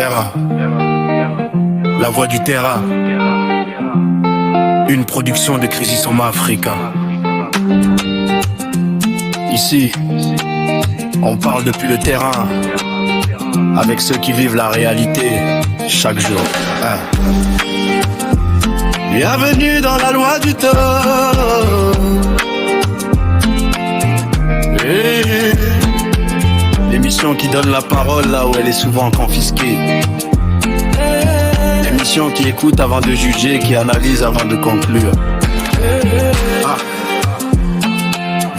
Terrain. La voix du terrain. Une production de Crisisoma Africa. Ici, on parle depuis le terrain, avec ceux qui vivent la réalité chaque jour. Bienvenue dans la loi du temps. L'émission qui donne la parole là où elle est souvent confisquée. L'émission qui écoute avant de juger, qui analyse avant de conclure.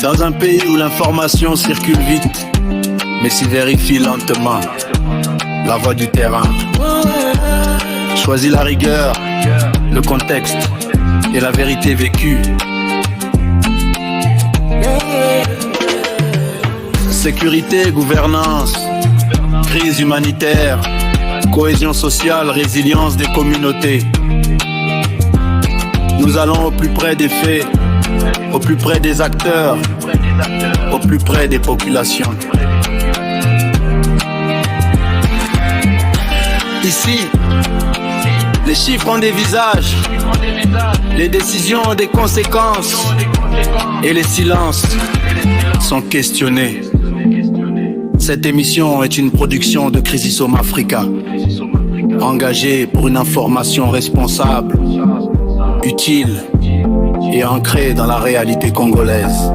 Dans un pays où l'information circule vite, mais s'y vérifie lentement. La voix du terrain. Choisis la rigueur, le contexte et la vérité vécue. Sécurité, gouvernance, crise humanitaire, cohésion sociale, résilience des communautés. Nous allons au plus près des faits, au plus près des acteurs, au plus près des populations. Ici, les chiffres ont des visages, les décisions ont des conséquences, et les silences sont questionnés. Cette émission est une production de Crisisoma Africa, engagée pour une information responsable, utile et ancrée dans la réalité congolaise.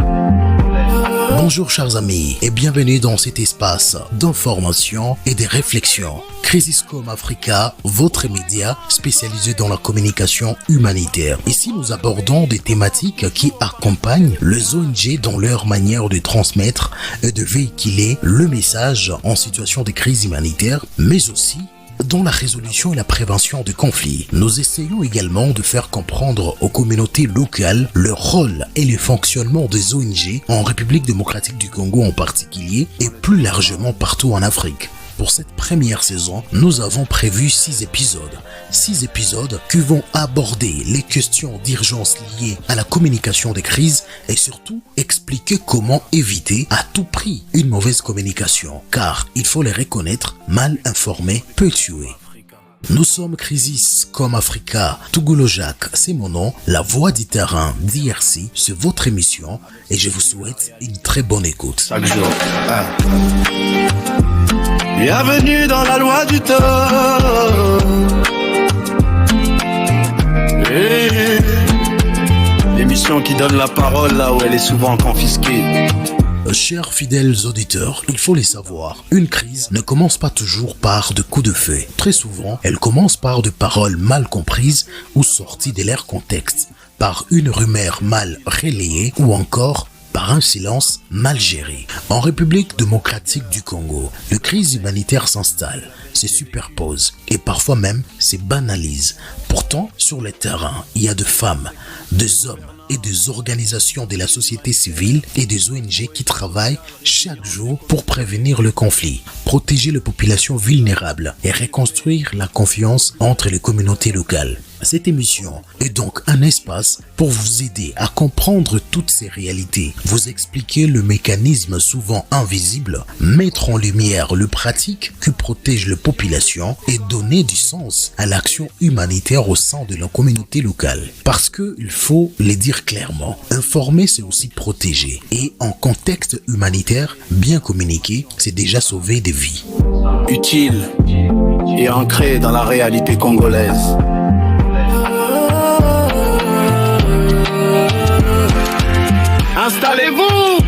Bonjour chers amis et bienvenue dans cet espace d'information et de réflexion. Crisisoma Africa, votre média spécialisé dans la communication humanitaire. Ici, nous abordons des thématiques qui accompagnent les ONG dans leur manière de transmettre et de véhiculer le message en situation de crise humanitaire, mais aussi dans la résolution et la prévention de conflits. Nous essayons également de faire comprendre aux communautés locales le rôle et le fonctionnement des ONG en République démocratique du Congo en particulier et plus largement partout en Afrique. Pour cette première saison, nous avons prévu 6 épisodes. 6 épisodes qui vont aborder les questions d'urgence liées à la communication des crises et surtout expliquer comment éviter à tout prix une mauvaise communication. Car, il faut les reconnaître, mal informé peut tuer. Nous sommes Crisisoma Africa, Tougoulo Jacques, c'est mon nom, la voix du terrain d'IRC, c'est votre émission et je vous souhaite une très bonne écoute. Chaque jour. Bienvenue dans la loi du temps. L'émission qui donne la parole là où elle est souvent confisquée. Chers fidèles auditeurs, il faut les savoir, une crise ne commence pas toujours par de coups de feu. Très souvent, elle commence par de paroles mal comprises ou sorties de leur contexte, par une rumeur mal relayée ou encore par un silence mal géré. En République démocratique du Congo, les crises humanitaires s'installent, se superposent et parfois même se banalisent. Pourtant, sur le terrain, il y a des femmes, des hommes et des organisations de la société civile et des ONG qui travaillent chaque jour pour prévenir le conflit, protéger les populations vulnérables et reconstruire la confiance entre les communautés locales. Cette émission est donc un espace pour vous aider à comprendre toutes ces réalités, vous expliquer le mécanisme souvent invisible, mettre en lumière le pratique qui protège les populations et donner du sens à l'action humanitaire au sein de la communauté locale. Parce que, il faut le dire clairement, informer c'est aussi protéger. Et en contexte humanitaire, bien communiquer, c'est déjà sauver des vies. Utile et ancré dans la réalité congolaise. Installez-vous,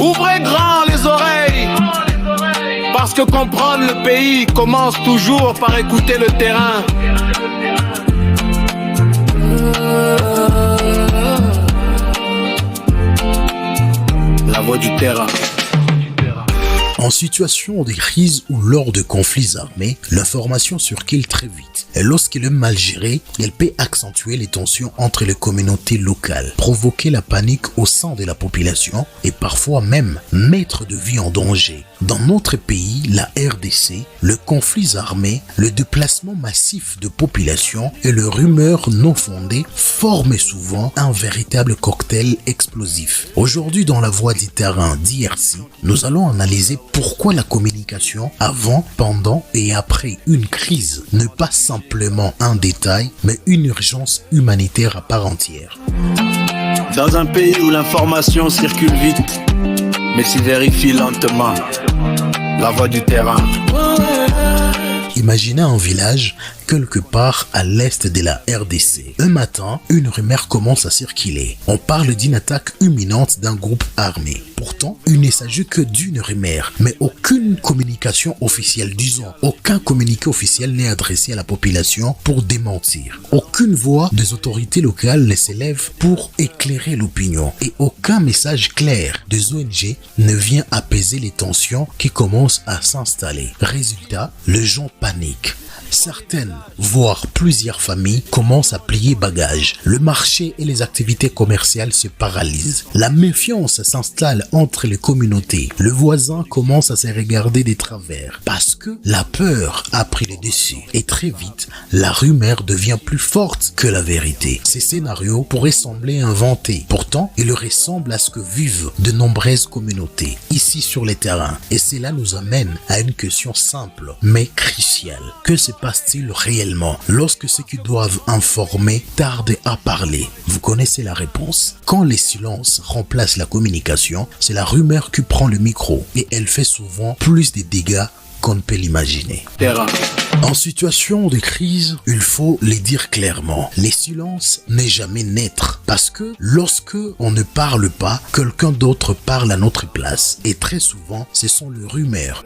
ouvrez grand les oreilles, parce que comprendre le pays commence toujours par écouter le terrain. La voix du terrain. En situation de crise ou lors de conflits armés, l'information circule très vite. Et lorsqu'elle est mal gérée, elle peut accentuer les tensions entre les communautés locales, provoquer la panique au sein de la population et parfois même mettre de vie en danger. Dans notre pays, la RDC, le conflit armé, le déplacement massif de population et les rumeurs non fondées forment souvent un véritable cocktail explosif. Aujourd'hui, dans la voix du terrain d'IRC, nous allons analyser pourquoi la communication avant, pendant et après une crise n'est pas simplement un détail, mais une urgence humanitaire à part entière. Dans un pays où l'information circule vite, mais s'y vérifie lentement, la voix du terrain. Imaginez un village quelque part à l'est de la RDC. Un matin, une rumeur commence à circuler. On parle d'une attaque imminente d'un groupe armé. Pourtant, il ne s'agit que d'une rumeur, mais aucune communication officielle, disons, aucun communiqué officiel n'est adressé à la population pour démentir. Aucune voix des autorités locales ne s'élève pour éclairer l'opinion et aucun message clair des ONG ne vient apaiser les tensions qui commencent à s'installer. Résultat, les gens paniquent. Certaines, voire plusieurs familles commencent à plier bagages. Le marché et les activités commerciales se paralysent. La méfiance s'installe entre les communautés. Le voisin commence à se regarder de travers parce que la peur a pris le dessus. Et très vite, la rumeur devient plus forte que la vérité. Ces scénarios pourraient sembler inventés. Pourtant, ils ressemblent à ce que vivent de nombreuses communautés ici sur les terrains. Et cela nous amène à une question simple mais cruciale. Que se passe-t-il réellement lorsque ceux qui doivent informer tardent à parler? Vous connaissez la réponse. Quand les silences remplacent la communication, c'est la rumeur qui prend le micro et elle fait souvent plus de dégâts qu'on ne peut l'imaginer. En situation de crise, il faut le dire clairement. Les silences n'est jamais naître parce que lorsque on ne parle pas, quelqu'un d'autre parle à notre place et très souvent, ce sont les rumeurs.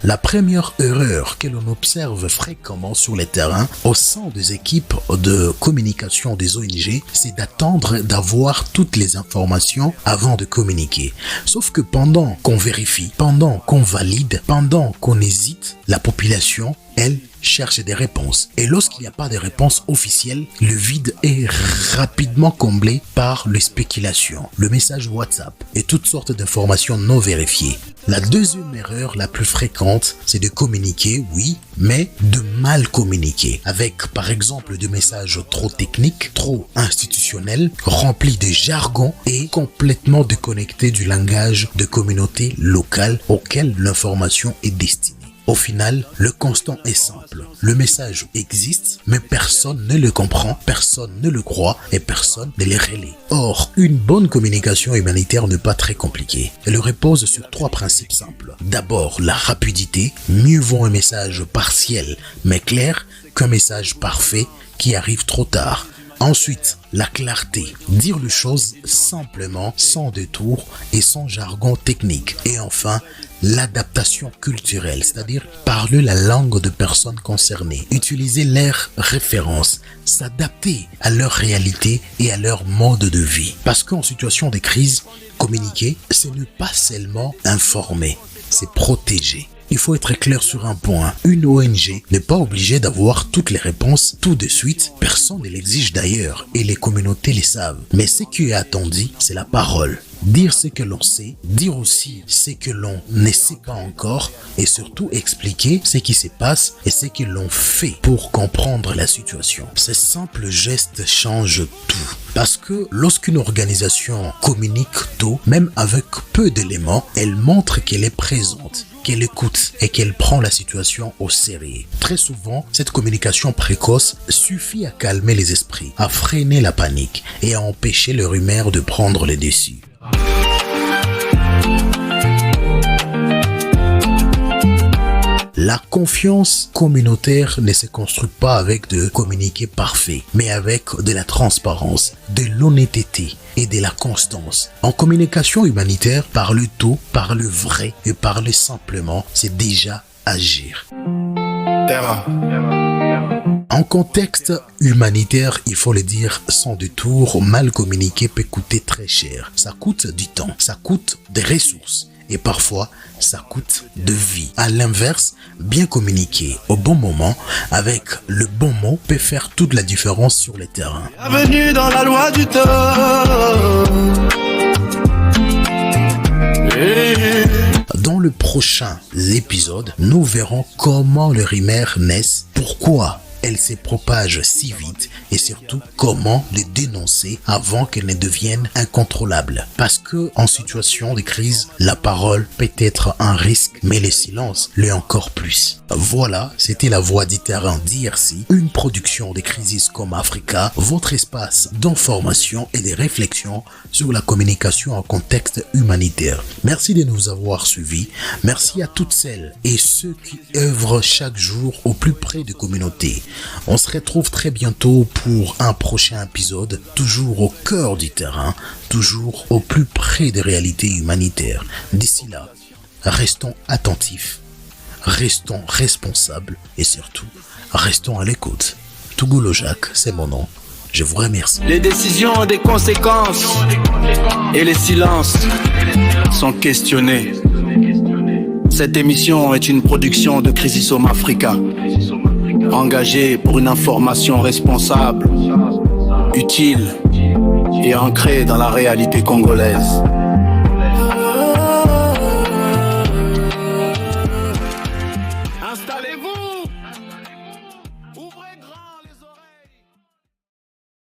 La première erreur que l'on observe fréquemment sur les terrains au sein des équipes de communication des ONG, c'est d'attendre d'avoir toutes les informations avant de communiquer. Sauf que pendant qu'on vérifie, pendant qu'on valide, pendant qu'on hésite, la population, elle, cherche des réponses. Et lorsqu'il n'y a pas de réponse officielle, le vide est rapidement comblé par les spéculations, le message WhatsApp et toutes sortes d'informations non vérifiées. La deuxième erreur la plus fréquente, c'est de communiquer, oui, mais de mal communiquer, avec par exemple des messages trop techniques, trop institutionnels, remplis de jargon et complètement déconnectés du langage de communautés locales auxquelles l'information est destinée. Au final, le constat est simple. Le message existe, mais personne ne le comprend, personne ne le croit et personne ne le relaie. Or, une bonne communication humanitaire n'est pas très compliquée. Elle repose sur 3 principes simples. D'abord, la rapidité. Mieux vaut un message partiel mais clair qu'un message parfait qui arrive trop tard. Ensuite, la clarté. Dire les choses simplement, sans détour et sans jargon technique. Et enfin, l'adaptation culturelle, c'est-à-dire parler la langue de personnes concernées. Utiliser leurs références, s'adapter à leur réalité et à leur mode de vie. Parce qu'en situation de crise, communiquer, ce n'est pas seulement informer, c'est protéger. Il faut être clair sur un point. Une ONG n'est pas obligée d'avoir toutes les réponses tout de suite. Personne ne l'exige d'ailleurs et les communautés le savent. Mais ce qui est attendu, c'est la parole. Dire ce que l'on sait, dire aussi ce que l'on ne sait pas encore et surtout expliquer ce qui se passe et ce que l'on fait pour comprendre la situation. Ces simples gestes changent tout. Parce que lorsqu'une organisation communique tôt, même avec peu d'éléments, elle montre qu'elle est présente, qu'elle écoute et qu'elle prend la situation au sérieux. Très souvent, cette communication précoce suffit à calmer les esprits, à freiner la panique et à empêcher les rumeurs de prendre le dessus. La confiance communautaire ne se construit pas avec de communiqués parfaits, mais avec de la transparence, de l'honnêteté et de la constance. En communication humanitaire, parler tôt, parler vrai et parler simplement, c'est déjà agir. En contexte humanitaire, il faut le dire sans détour, mal communiqué peut coûter très cher. Ça coûte du temps, ça coûte des ressources. Et parfois, ça coûte de vie. À l'inverse, bien communiquer au bon moment, avec le bon mot, peut faire toute la différence sur le terrain. Bienvenue dans la loi du temps. Dans le prochain épisode, nous verrons comment les rumeurs naissent, pourquoi elles se propagent si vite et surtout comment les dénoncer avant qu'elles ne deviennent incontrôlables. Parce que en situation de crise, la parole peut être un risque, mais le silence l'est encore plus. Voilà, c'était La Voix du Terrain d'IRC, une production de Crisis comme Africa, votre espace d'information et de réflexion sur la communication en contexte humanitaire. Merci de nous avoir suivis. Merci à toutes celles et ceux qui œuvrent chaque jour au plus près des communautés. On se retrouve très bientôt pour un prochain épisode, toujours au cœur du terrain, toujours au plus près des réalités humanitaires. D'ici là, restons attentifs, restons responsables et surtout, restons à l'écoute. Tougoulou Jacques, c'est mon nom. Je vous remercie. Les décisions ont des conséquences et les silences sont questionnés. Cette émission est une production de Crisis Home Africa, engagée pour une information responsable, utile et ancrée dans la réalité congolaise. Installez-vous!